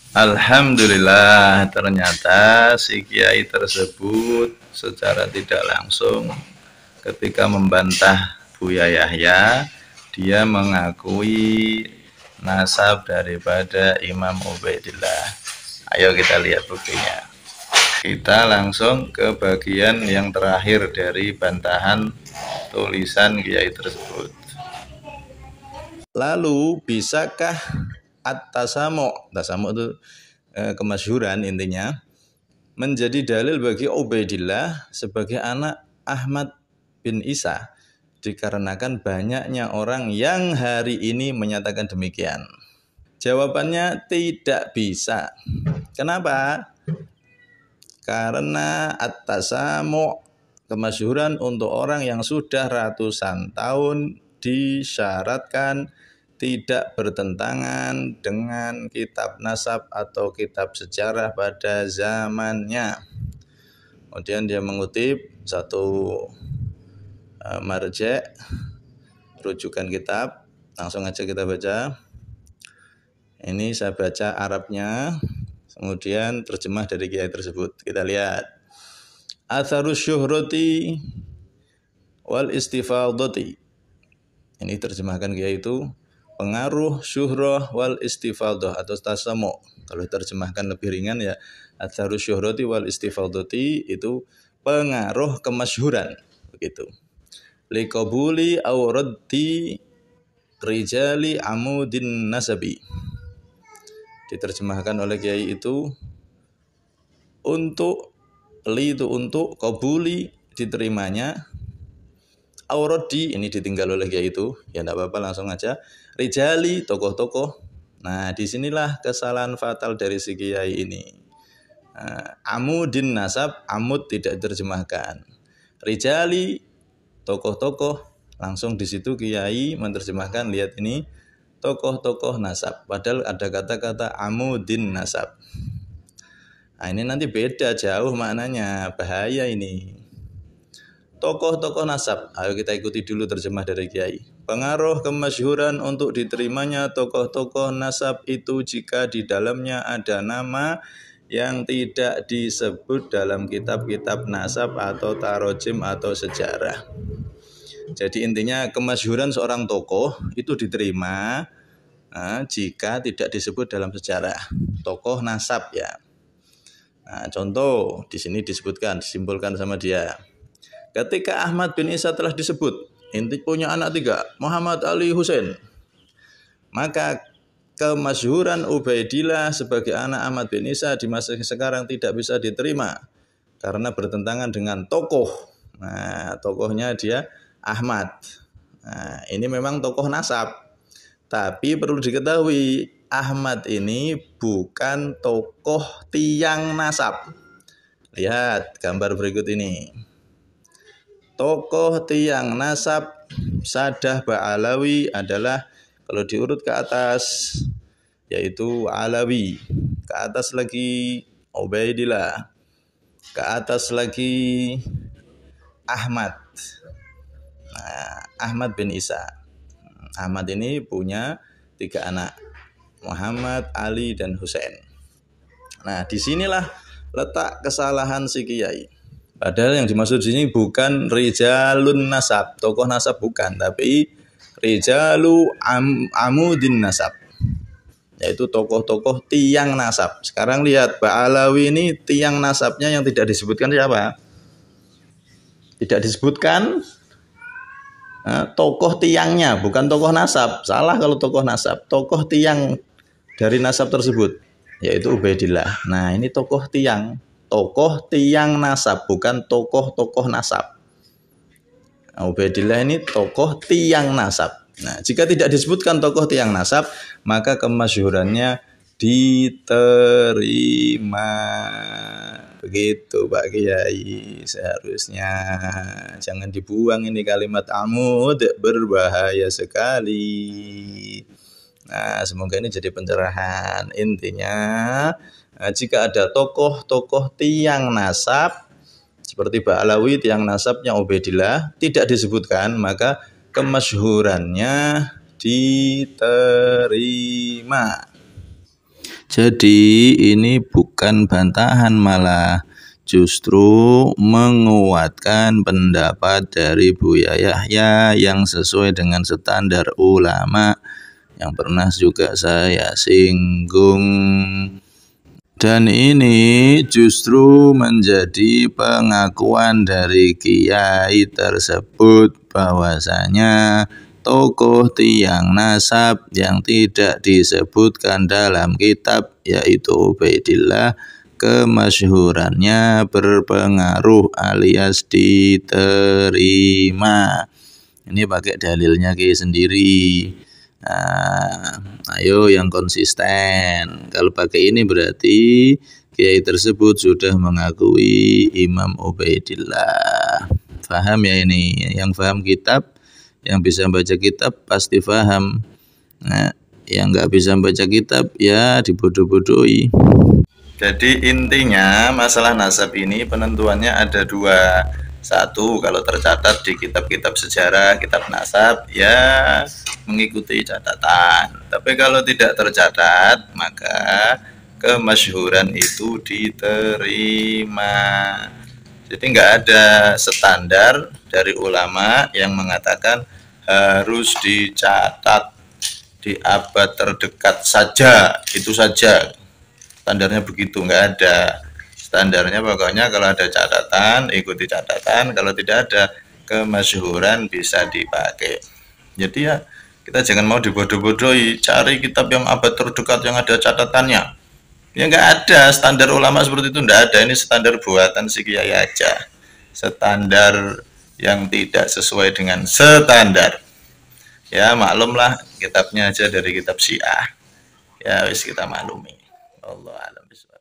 Alhamdulillah, ternyata si kiai tersebut secara tidak langsung ketika membantah Buya Yahya, dia mengakui nasab daripada Imam Ubaidillah. Ayo kita lihat buktinya. Kita langsung ke bagian yang terakhir dari bantahan tulisan kiai tersebut. Lalu bisakah at-tasamu' itu kemasyhuran intinya menjadi dalil bagi Ubaidillah sebagai anak Ahmad bin Isa, dikarenakan banyaknya orang yang hari ini menyatakan demikian? Jawabannya tidak bisa. Kenapa? Karena at-tasamu' kemasyhuran untuk orang yang sudah ratusan tahun disyaratkan tidak bertentangan dengan kitab nasab atau kitab sejarah pada zamannya. Kemudian dia mengutip satu marja' rujukan kitab, langsung aja kita baca. Ini saya baca Arabnya, kemudian terjemah dari kiai tersebut. Kita lihat. Atharus syuhrati wal istifadati. Ini terjemahkan kiai itu pengaruh syuhrah wal istifadah atau tasamu. Kalau terjemahkan lebih ringan ya atharus syuhrati wal istifadati, itu pengaruh kemasyhuran begitu. Liqabuli aw raddi rijali amudin nasabi. Diterjemahkan oleh kiai itu untuk qabuli diterimanya, aurodi ini ditinggal oleh kiai itu, ya tidak apa-apa langsung aja. Rijali tokoh-tokoh. Nah disinilah kesalahan fatal dari si kiai ini. Amudin nasab, amud tidak diterjemahkan. Rijali tokoh-tokoh, langsung di situ kiai menerjemahkan, lihat ini tokoh-tokoh nasab, padahal ada kata-kata amudin nasab. Nah ini nanti beda jauh maknanya, bahaya ini. Tokoh-tokoh nasab, ayo kita ikuti dulu terjemah dari kiai. Pengaruh kemasyhuran untuk diterimanya tokoh-tokoh nasab itu jika di dalamnya ada nama yang tidak disebut dalam kitab-kitab nasab atau tarojim atau sejarah. Jadi intinya kemasyhuran seorang tokoh itu diterima jika tidak disebut dalam sejarah. Tokoh nasab ya. Nah, contoh di sini disebutkan, disimpulkan sama dia. Ketika Ahmad bin Isa telah disebut, inti punya anak 3, Muhammad Ali Husain, maka kemasyhuran Ubaidillah sebagai anak Ahmad bin Isa di masa sekarang tidak bisa diterima karena bertentangan dengan tokoh. Nah, tokohnya dia Ahmad. Nah, ini memang tokoh nasab. Tapi perlu diketahui, Ahmad ini bukan tokoh tiang nasab. Lihat gambar berikut ini. Tokoh tiang nasab Sadah Ba'alawi adalah, kalau diurut ke atas, yaitu Alawi. Ke atas lagi Ubaidillah. Ke atas lagi Ahmad. Nah, Ahmad bin Isa. Ahmad ini punya 3 anak, Muhammad, Ali, dan Husain. Nah, disinilah letak kesalahan si kiai. Padahal yang dimaksud di sini bukan rijalun nasab, tokoh nasab bukan, tapi rijalu amudin nasab, yaitu tokoh-tokoh tiang nasab. Sekarang lihat Ba'alawi ini tiang nasabnya yang tidak disebutkan siapa? Tidak disebutkan tokoh tiangnya, bukan tokoh nasab. Salah kalau tokoh nasab, tokoh tiang dari nasab tersebut, yaitu Ubaidillah. Nah ini tokoh tiang nasab, bukan tokoh-tokoh nasab. Nah, Ubaidillah ini tokoh tiang nasab. Nah jika tidak disebutkan tokoh tiang nasab, maka kemasyhurannya diterima. Begitu Pak Kiai, seharusnya jangan dibuang ini kalimat amud, berbahaya sekali. Nah semoga ini jadi pencerahan. Intinya jika ada tokoh-tokoh tiang nasab seperti Ba'alawi, tiang nasabnya Ubaidillah, tidak disebutkan, maka kemasyhurannya diterima. Jadi ini bukan bantahan, malah justru menguatkan pendapat dari Buya Yahya yang sesuai dengan standar ulama yang pernah juga saya singgung. Dan ini justru menjadi pengakuan dari kiai tersebut bahwasanya tokoh tiang nasab yang tidak disebutkan dalam kitab yaitu Ubaidillah kemasyhurannya berpengaruh alias diterima. Ini pakai dalilnya Ki sendiri. Nah, ayo yang konsisten. Kalau pakai ini berarti kiai tersebut sudah mengakui Imam Ubaidillah. Faham ya ini? Yang paham kitab, yang bisa baca kitab pasti paham. Nah, yang nggak bisa baca kitab ya dibodoh-bodohi. Jadi intinya masalah nasab ini penentuannya ada dua. Satu, kalau tercatat di kitab-kitab sejarah, kitab nasab, ya mengikuti catatan. Tapi kalau tidak tercatat, maka kemasyhuran itu diterima. Jadi nggak ada standar dari ulama yang mengatakan harus dicatat di abad terdekat saja, itu saja. Standarnya begitu, nggak ada. Standarnya pokoknya kalau ada catatan, ikuti catatan. Kalau tidak ada, kemasyhuran bisa dipakai. Jadi ya, kita jangan mau dibodoh-bodohi. Cari kitab yang abad terdekat yang ada catatannya. Ya nggak ada, standar ulama seperti itu nggak ada. Ini standar buatan si kiai aja. Standar yang tidak sesuai dengan standar. Ya maklumlah, kitabnya aja dari kitab Syiah. Ya wis kita maklumi. Allah alam bisawab.